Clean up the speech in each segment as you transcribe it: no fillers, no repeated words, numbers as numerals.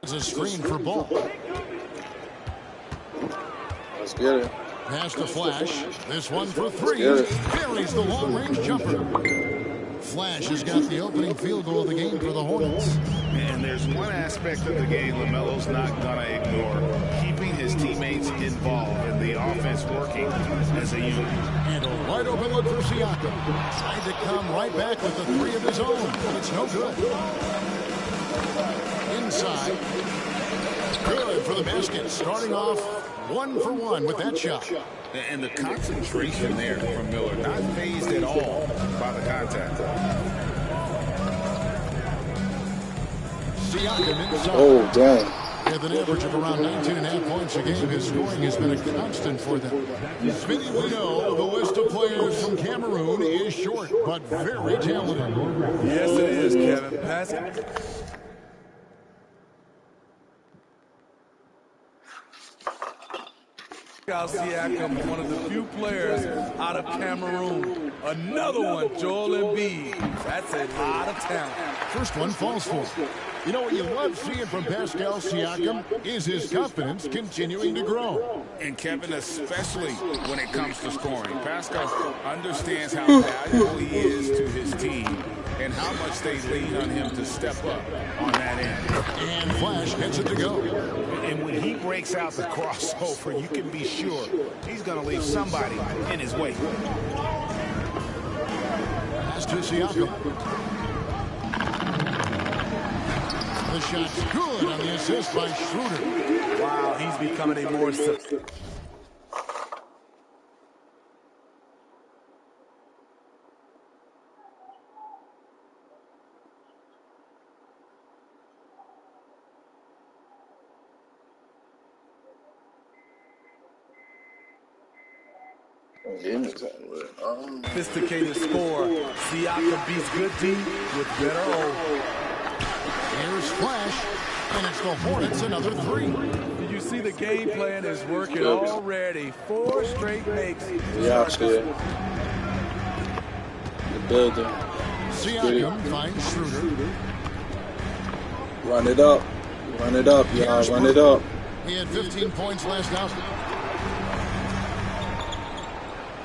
It's a screen for Ball. Let's get it. Pass to Flash. This one for three. Buries the long-range jumper. Flash has got the opening field goal of the game for the Hornets. And there's one aspect of the game LaMelo's not going to ignore. Keeping his teammates involved and the offense working as a unit. And a wide open look for Siakam. Tried to come right back with the three of his own, but it's no good. Inside. Good for the basket. Starting off 1 for 1 with that shot. And the concentration there from Miller, not fazed at all by the contact. Siakam inside. Oh, dang. With an average of around 19.5 points a game, his scoring has been a constant for them. Smitty, we know the list of players from Cameroon is short, but very talented. Yes, it is, Kevin. Pascal Siakam, one of the few players out of Cameroon. Another one, Joel Embiid. That's a lot of talent. First one falls for him. You know what you love seeing from Pascal Siakam is his confidence continuing to grow. And Kevin, especially when it comes to scoring. Pascal understands how valuable he is to his team and how much they lean on him to step up on that end. And Flash gets it to go. And when he breaks out the crossover, you can be sure he's going to leave somebody in his way. Pass to Siakam. The shot's good on the assist by Schroeder. Wow, he's becoming a more... sophisticated score. Siakam beats good D with better O. Here's Flash, and it's the Hornets another three. You see the game plan is working already. 4 straight makes. Yeah, out here. The building. Siakam finds Schroeder. Run it up. Run it up, y'all. Run it up. He had 15 points last out.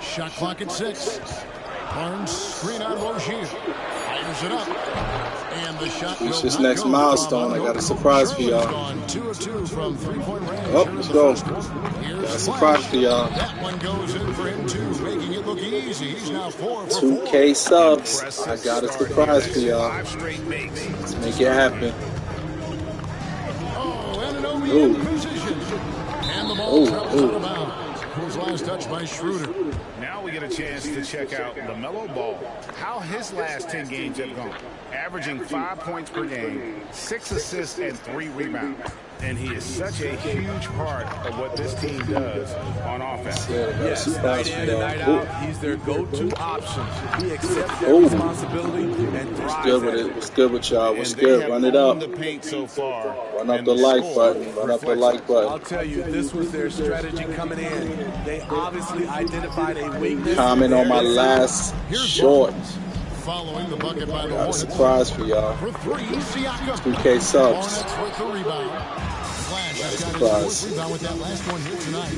Shot clock at 6. Barnes screen on Rozier. Fires it up. And the shot Reach this next milestone. I got a surprise for y'all. 2 of 2 from three-point range. Oh, let's go. Got a surprise for y'all. That one goes in for him too, making it look easy. He's now 4 for 4. 2K subs. I got a surprise for y'all. Let's make it happen. Oh, and an OB in position. And the ball travels out of bounds. Who's last touched by Schroeder. Now we get a chance to check out LaMelo Ball, how his last 10 games have gone. Averaging 5 points per game, 6 assists, and 3 rebounds. And he is such a huge part of what this team does on offense. Yes, night in and night out, he's their go-to option. He accepts that responsibility and thrives. What's good with it? What's good with y'all? What's good? Run it up. The paint so far. Run up the like button. Run up the like button. I'll tell you, this was their strategy coming in. They obviously identified a weakness. Comment on my last short. Following the bucket by the Got a Hornets. surprise for y'all. For 3, Siakam. 2K subs. Hornets with the rebound. Flash has got his fourth rebound with that last one here tonight.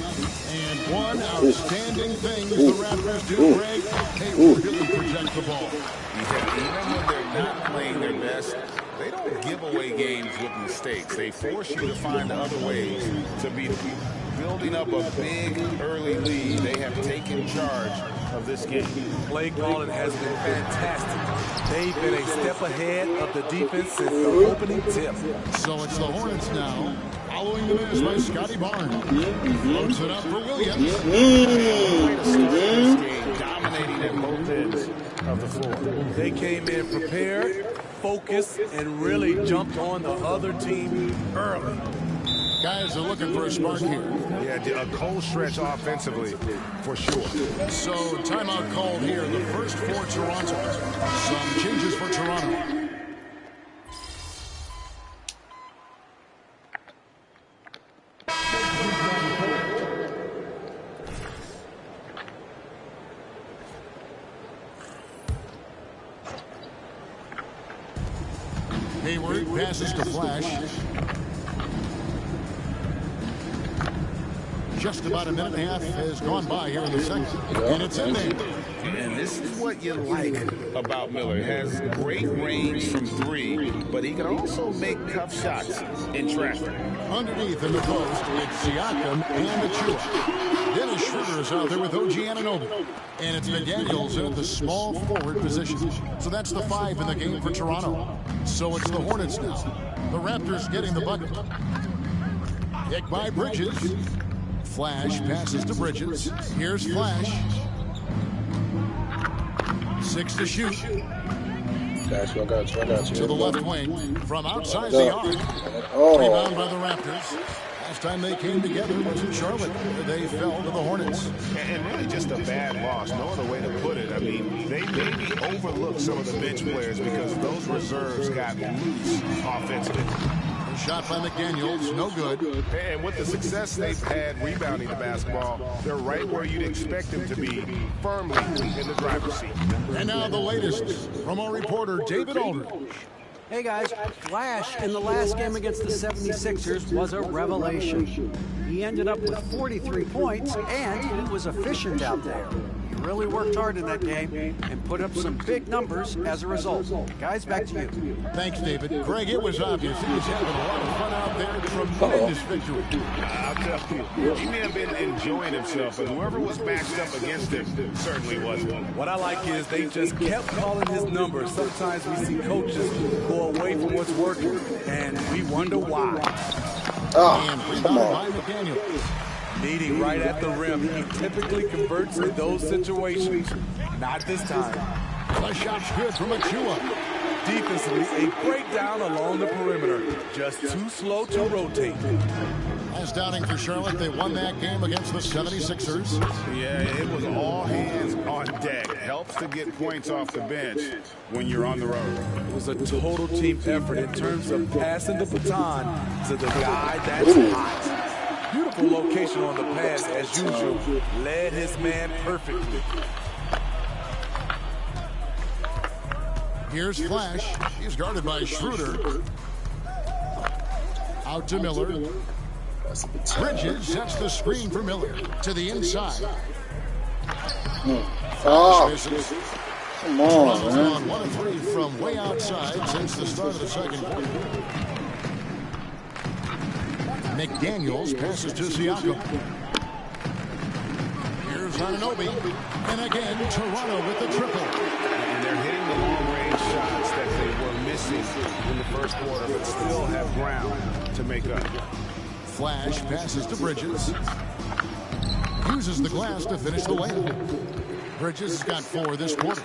And one outstanding thing the Raptors do, Greg, they really protect the ball. Even when they're not playing their best, they don't give away games with mistakes. They force you to find other ways to beat them. Building up a big early lead, they have taken charge of this game. Play calling has been fantastic. They've been a step ahead of the defense since the opening tip. So it's the Hornets now, following the miss by Scotty Barnes. Floats it up for Williams. Dominating at both ends of the floor. They came in prepared, focused, and really jumped on the other team early. Guys are looking for a spark here. Yeah, a cold stretch offensively, for sure. So timeout called here, the first for Toronto. Some changes for Toronto. Hayward passes to Flash. Just about a minute and a half has gone by here in the second, and it's in there. And this is what you like about Miller. He has great range from three, but he can also make tough shots in traffic. Underneath in the post, it's Siakam and Achiuwa. Dennis Schroeder is out there with OG Anunoby. And it's McDaniels in at the small forward position. So that's the 5 in the game for Toronto. So it's the Hornets now. The Raptors getting the bucket. Kick by Bridges. Flash passes to Bridges. Here's Flash. 6 to shoot. Got you. To the left wing from outside the arc. Rebound by the Raptors. Last time they came together was in Charlotte. They fell to the Hornets. And really just a bad loss. No other way to put it. I mean, they maybe overlooked some of the bench players because those reserves got loose offensively. A shot by McDaniels, no good. And with the success they've had rebounding the basketball, they're right where you'd expect them to be, firmly in the driver's seat. And now the latest from our reporter, David Aldridge. Hey guys, Flash in the last game against the 76ers was a revelation. He ended up with 43 points and he was efficient out there. He really worked hard in that game and put up some big numbers as a result. Guys, back to you. Thanks, David. Greg, it was obvious he was having a lot of fun out there. Tremendous victory. I'll tell you, he may have been enjoying himself, but whoever was matched up against him certainly wasn't. What I like is they just kept calling his numbers. Sometimes we see coaches go away from what's working, and we wonder why. And come on. By McDaniels. Meeting right at the rim. He typically converts in those situations. Not this time. The shot's good from Achiuwa. Defensively, a breakdown along the perimeter. Just too slow to rotate. Last outing for Charlotte, they won that game against the 76ers. Yeah, it was all hands on deck. Helps to get points off the bench when you're on the road. It was a total team effort in terms of passing the baton to the guy that's hot. Beautiful location on the pass, as usual. Led his man perfectly. Here's Flash. He's guarded by Schroeder. Out to Miller. Bridges sets the screen for Miller. To the inside. Come on, man. On 1 of 3 from way outside since the start of the second quarter. McDaniels passes to Siakam. Here's Anunoby. And again, Toronto with the triple. And they're hitting the long-range shots that they were missing in the first quarter, but still have ground to make up. Flash passes to Bridges. Uses the glass to finish the layup. Bridges has got 4 this quarter.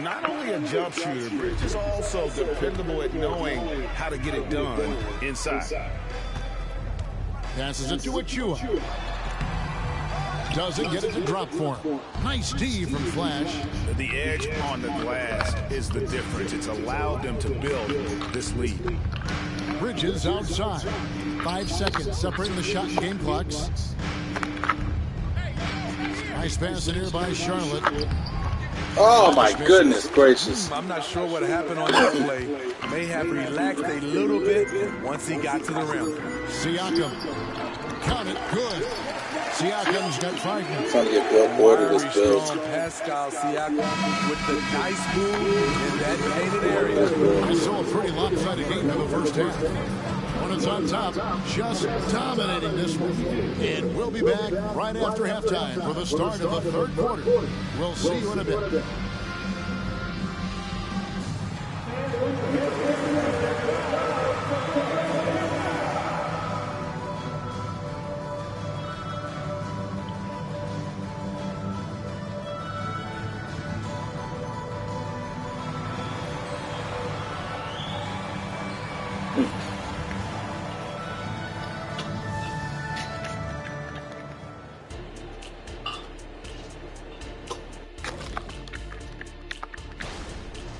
Not only a jump shooter, Bridges also dependable at knowing how to get it done inside. Passes it to Achiuwa. Doesn't get it to drop for him. Nice D from Flash. The edge on the glass is the difference. It's allowed them to build this lead. Bridges outside. 5 seconds separating the shot and game clocks. Nice pass in here by Charlotte. Oh my goodness gracious. I'm not sure what happened on that play. May have relaxed a little bit once he got to the rim. Siakam. Count it. Good. Siakam's got 5 minutes. Trying to get well bored of this build. Pascal Siakam with the nice move in that painted area. I saw a pretty lopsided game in the first half. Hornets on top, just dominating this one. And we'll be back right after halftime for the start of the third quarter. We'll see you in a bit.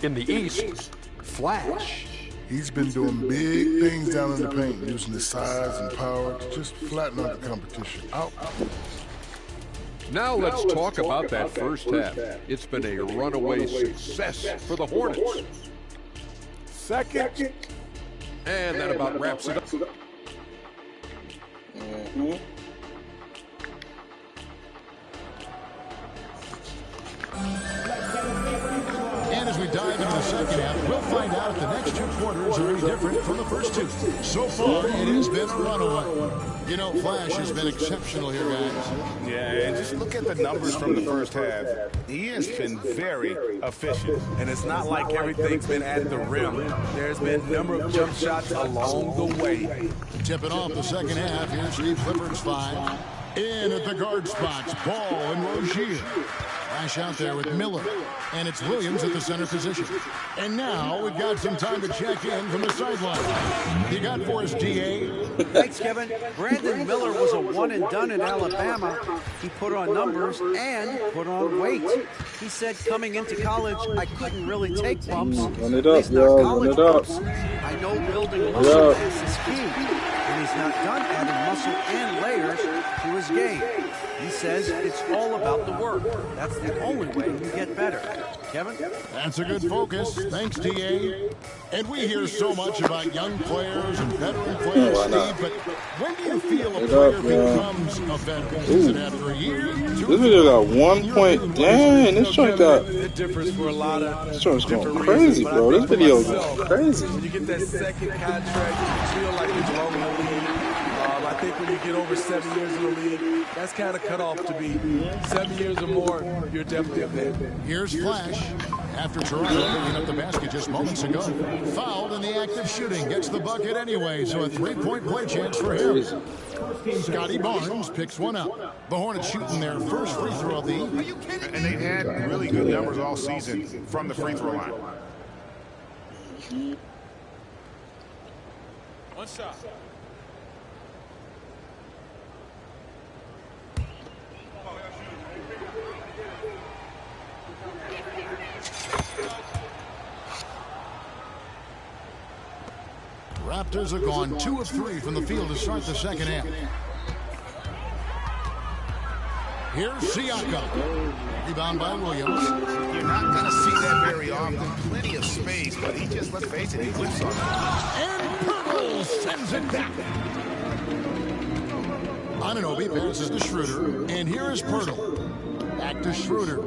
In the East, Flash. He's been doing big things down in the paint, using his size and power to just flatten out the competition. Out. Now let's talk about that first half. It's been a runaway success for the Hornets. Second. And that about wraps it up. dive into the second half, we'll find out if the next two quarters are any different from the first two. So far, it has been a runaway. You know, Flash has been exceptional here, guys. Yeah, and just look at the numbers from the first half. He has been very efficient. And it's not like everything's been at the rim. There's been a number of jump shots along the way. Tipping off the second half, here's Steve Clifford's 5. In at the guard spots, Ball and Rozier. Flash out there with Miller, and it's Williams at the center position. And now we've got some time to check in from the sideline. You got for us, D.A.? Thanks, Kevin. Brandon Miller was a one-and-done in Alabama. He put on numbers and put on weight. He said coming into college, I couldn't really take bumps. Run it up, yo. Run it up. I know building muscle mass is key, and he's not done adding muscle and layers to his game. He says it's all about the work. That's the only way you get better. Kevin? That's a good focus. Thanks, D.A. And we hear so much about young players and veteran players, Steve, but when do you feel a player becomes a veteran? Is it after a year? This video got 1 point. Dang, this joint got... It differs for a lot of This joint's going crazy, bro. This video is going crazy. When you get that second contract, you feel like you're long in the league. I think when you get over 7 years in the league, that's kind of cut off to be 7 years or more, you're definitely a vet. Here's Flash. After Toronto picking up the basket just moments ago. Fouled in the act of shooting. Gets the bucket anyway, so a three-point play chance for him. Scotty Barnes picks one up. The Hornets shooting their first free throw of the evening. And they've had really good numbers all season from the free throw line. One shot. Raptors are gone 2 of 3 from the field to start the second half. Here's Siakam. Rebound by Williams. You're not going to see that very often. Plenty of space, but he just, let's face it, he whips on it. And Pirtle sends it back. Anunoby passes to Schroeder. And here is Pirtle. Back to Schroeder.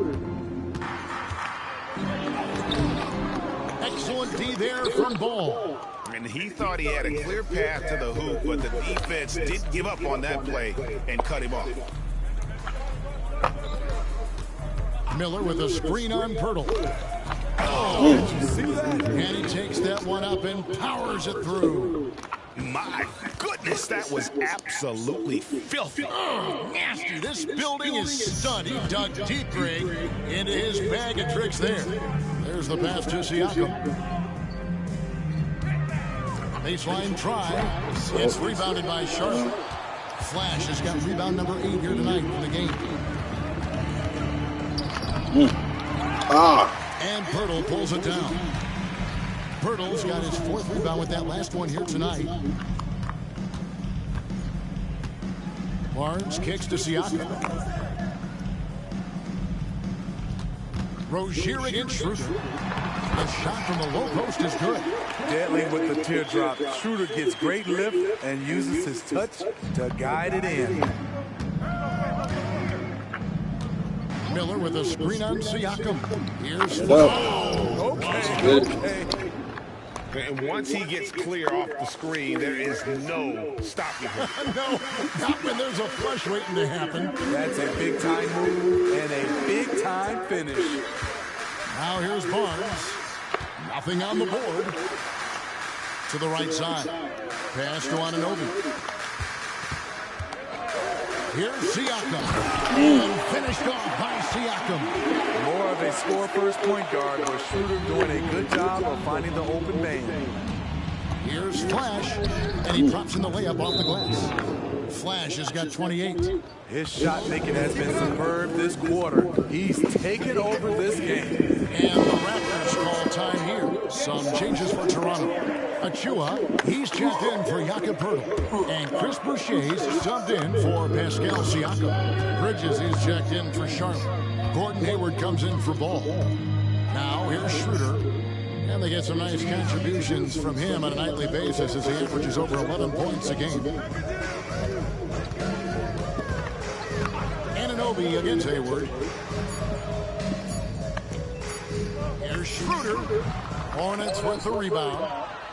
Excellent D there from Ball. And he thought he had a clear path to the hoop, but the defense did give up on that play and cut him off. Miller with a screen on Pirtle. Oh, did you see that? And he takes that one up and powers it through. My goodness, that was absolutely filthy. Oh, nasty. This building is stunned. He dug deep, Greg, into his bag of tricks there. There's the pass to Siakam. Baseline try. It's rebounded by Charlotte. Flash has got rebound number 8 here tonight in the game. And Pirtle pulls it down. Pirtle's got his 4th rebound with that last one here tonight. Barnes kicks to Siakam. Rozier against Schroeder. The shot from the low post is good. Deadly with the teardrop. Schroeder gets great lift and uses his touch to guide it in. Miller with a screen on Siakam. Here's Okay. And once he gets clear off the screen, there is no stopping him. No, not when there's a flush waiting to happen. That's a big-time move and a big-time finish. Now here's Barnes. Nothing on the board. To the right side. Pass to Anunoby. Here's Siakam. And finished off by Siakam. More of a score-first point guard, with Schroeder doing a good job of finding the open man. Here's Flash, and he drops in the layup off the glass. Flash has got 28. His shot making has been superb this quarter. He's taken over this game. And the Raptors call time here. Some changes for Toronto. Achua, he's checked in for Jakob Poeltl. And Chris Boucher's subbed in for Pascal Siakam. Bridges is checked in for Charlotte. Gordon Hayward comes in for Ball. Now here's Schroeder. And they get some nice contributions from him on a nightly basis as he averages over 11 points a game. Anunoby against Hayward. Here's Schroeder. Hornets with the rebound.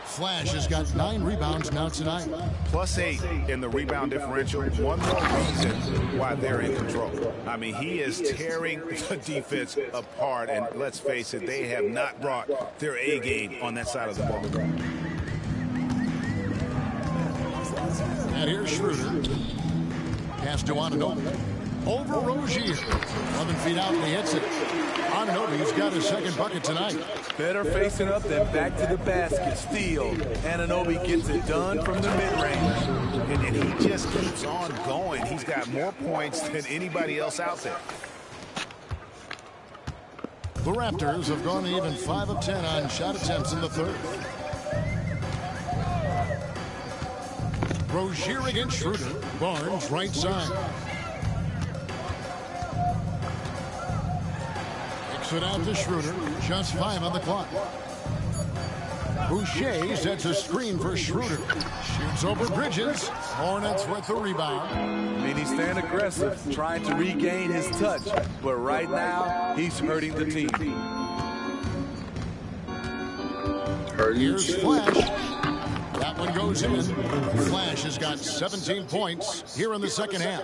Flash has got 9 rebounds now tonight. +8 in the rebound differential. One more reason why they're in control. I mean, he is tearing the defense apart, and let's face it, they have not brought their A game on that side of the ball. And here's Schroeder. Pass to Anunoby. Over Rozier. 11 feet out, and he hits it. Anunoby's got his second bucket tonight. Better facing up than back to the basket. Steal. Anunoby gets it done from the mid-range. And he just keeps on going. He's got more points than anybody else out there. The Raptors have gone even 5 of 10 on shot attempts in the third. Rozier against Schroeder. Barnes right side. Kicks it out to Schroeder. Just 5 on the clock. Boucher sets a screen for Schroeder. Shoots over Bridges. Hornets with the rebound. I mean, he's staying aggressive, trying to regain his touch. But right now, he's hurting the team. Here's Flash. That one goes in. Flash has got 17 points here in the second half.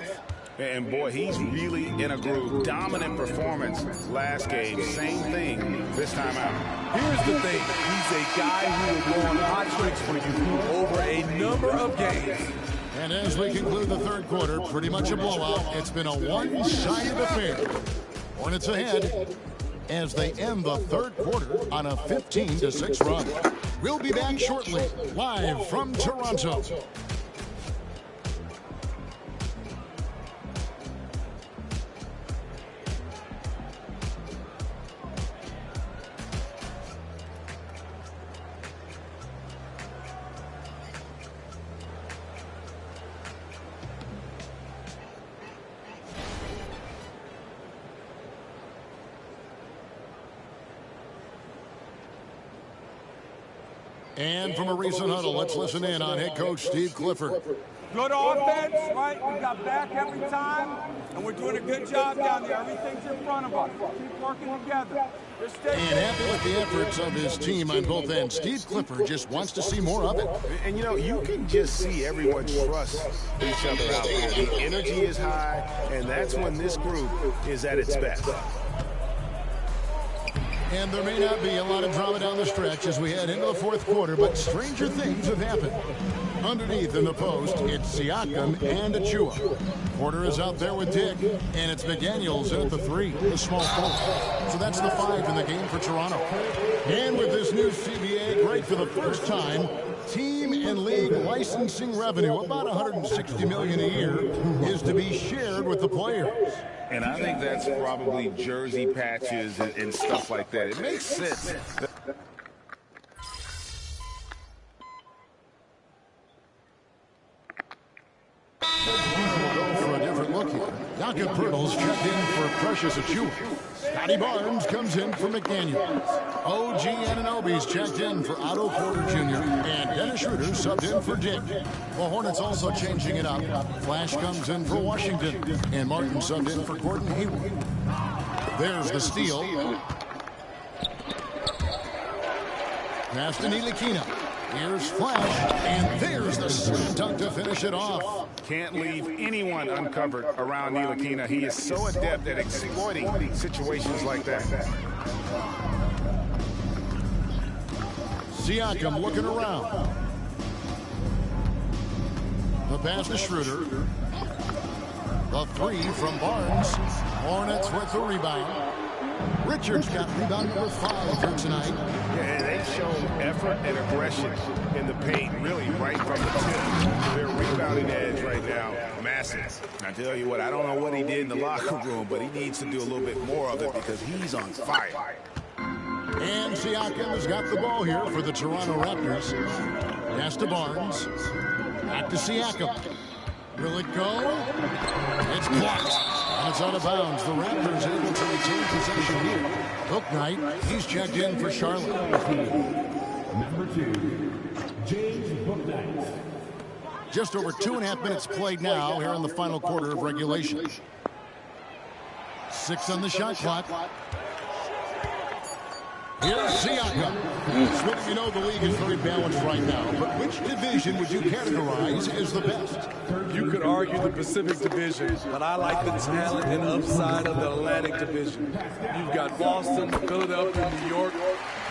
And boy, he's really in a groove. Dominant performance last game. Same thing this time out. Here's the thing. He's a guy who will go on hot streaks for you over a number of games. And as we conclude the third quarter, pretty much a blowout. It's been a one-sided affair. Hornets ahead as they end the third quarter on a 15-6 run. We'll be back shortly, live from Toronto. And from a recent huddle, let's listen in on head coach Steve Clifford. Good offense, right? We got back every time, and we're doing a good job down there. Everything's in front of us. Keep working together. And happy with the efforts of his team on both ends. Steve Clifford just wants to see more of it. And, you know, you can just see everyone trust each other out there. The energy is high, and that's when this group is at its best. And there may not be a lot of drama down the stretch as we head into the fourth quarter, but stranger things have happened. Underneath in the post, it's Siakam and Achua. Porter is out there with Dick, and it's McDaniels in at the 3, the small forward. So that's the 5 in the game for Toronto. And with this new CBA, great for the first time, team and league licensing revenue, about $160 million a year, is to be shared with the players. And I think that's probably jersey patches and stuff like that. It makes sense. We'll go for a different look here. Jakob Poeltl's checked in for Precious Achua. Scotty Barnes comes in for McDaniels. OG Anunoby's checked in for Otto Porter Jr. And Dennis Schroeder subbed in for Dick. The Hornets also changing it up. Flash comes in for Washington. And Martin subbed in for Gordon Hayward. There's the steal. Pass to Ntilikina. Here's Flash. And there's the slam dunk to finish it off. Can't leave anyone uncovered around Ntilikina. He is so adept at exploiting situations like that. Siakam looking around. The pass to Schroeder. The 3 from Barnes. Hornets with the rebound. Richards got rebound number 5 here tonight. Yeah, they show effort and aggression in the paint, really right from the tip. Their rebounding edge right now, massive. I tell you what, I don't know what he did in the locker room, but he needs to do a little bit more of it because he's on fire. And Siakam has got the ball here for the Toronto Raptors. Pass to Barnes. Back to Siakam. Will it go? It's blocked. And it's out of bounds. The Raptors able to retain possession here. Bouknight, he's checked in for Charlotte. Number 2, James Bouknight. Just over 2.5 minutes played now here in the final quarter of regulation. 6 on the shot clock. Here's Siakam. Swim, you know the league is very balanced right now, but which division would you categorize as the best? You could argue the Pacific Division, but I like the talent and upside of the Atlantic Division. You've got Boston, Philadelphia, New York,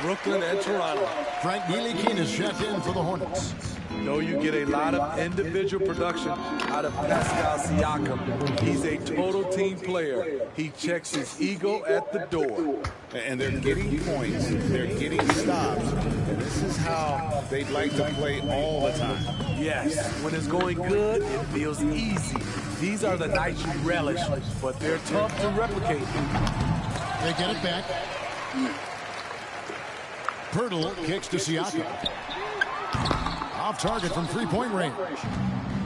Brooklyn, and Toronto. Frank Ntilikina is checked in for the Hornets. Though you get a lot of individual production out of Pascal Siakam, he's a total team player. He checks his ego at the door. And they're getting points, they're getting stops, and this is how they'd like to play all the time. Yes, when it's going good, it feels easy. These are the nights you relish, but they're tough to replicate. They get it back. Pirtle kicks to Siakam. Off target from three-point range.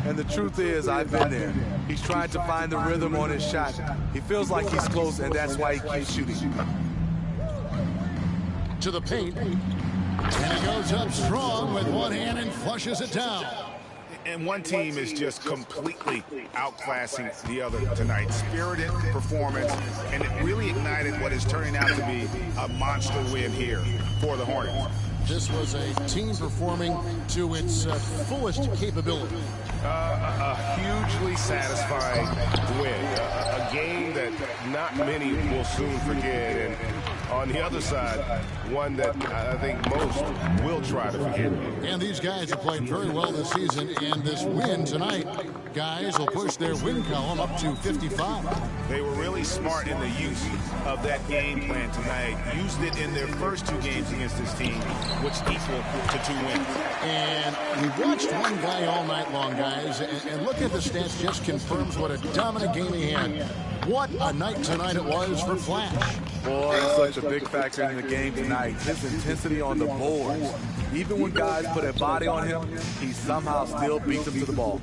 And the truth is, I've been there. He's trying to find the rhythm on his shot. He feels like he's close, and that's why he keeps shooting. To the paint. And he goes up strong with one hand and flushes it down. And one team is just completely outclassing the other tonight. Spirited performance, and it really ignited what is turning out to be a monster win here for the Hornets. This was a team performing to its fullest capability. A hugely satisfying win. A game that not many will soon forget. And on the other side, one that I think most will try to forget. And these guys have played very well this season. And this win tonight, guys will push their win column up to 55. They were really smart in the use of that game plan tonight. Used it in their first two games against this team, which equal to 2 wins. And we watched one guy all night long, guys, and look at the stats, just confirms what a dominant game he had. What a night tonight it was for Flash. Boy, such a big factor in the game tonight. His intensity on the boards. Even when guys put a body on him, he somehow still beats them to the ball.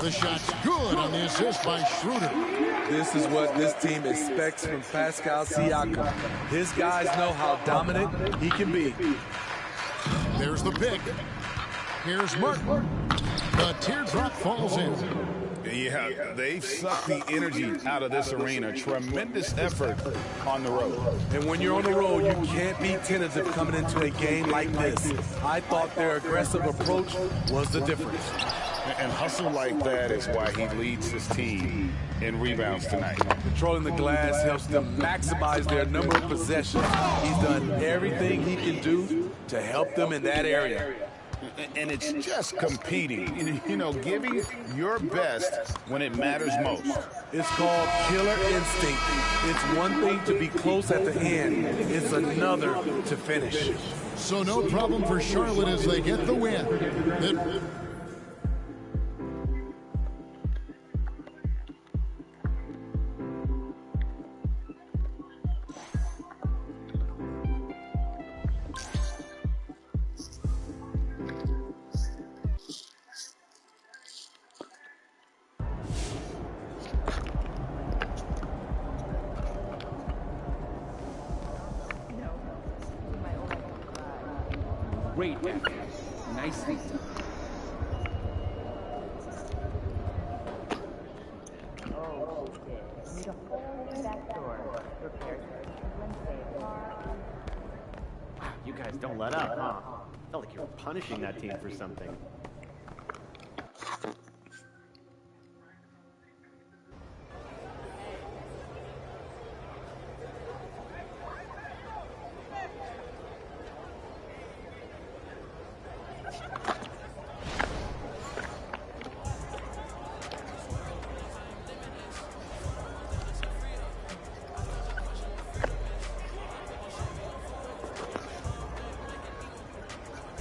The shot's good on the assist by Schroeder. This is what this team expects from Pascal Siakam. His guys know how dominant he can be. There's the pick. Here's Martin. The teardrop falls in. Yeah, they've sucked the energy out of this arena. Tremendous effort on the road. And when you're on the road, you can't be tentative coming into a game like this. I thought their aggressive approach was the difference. And hustle like that is why he leads his team in rebounds tonight. Controlling the glass helps them maximize their number of possessions. He's done everything he can do to help them in that area. And it's just competing, you know, giving your best when it matters most. It's called killer instinct. It's one thing to be close at the end. It's another to finish. So no problem for Charlotte as they get the win. Great effort. Nicely done. You guys don't let up, huh? Felt like you were punishing that team for something.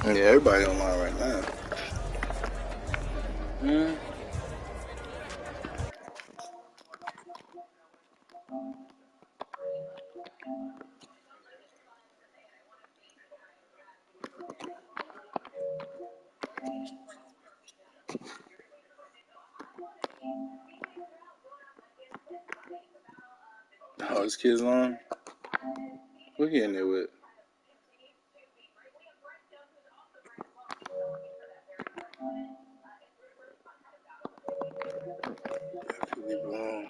Yeah, everybody online right now. Oh, this kid's on. What he in there with? Leave alone.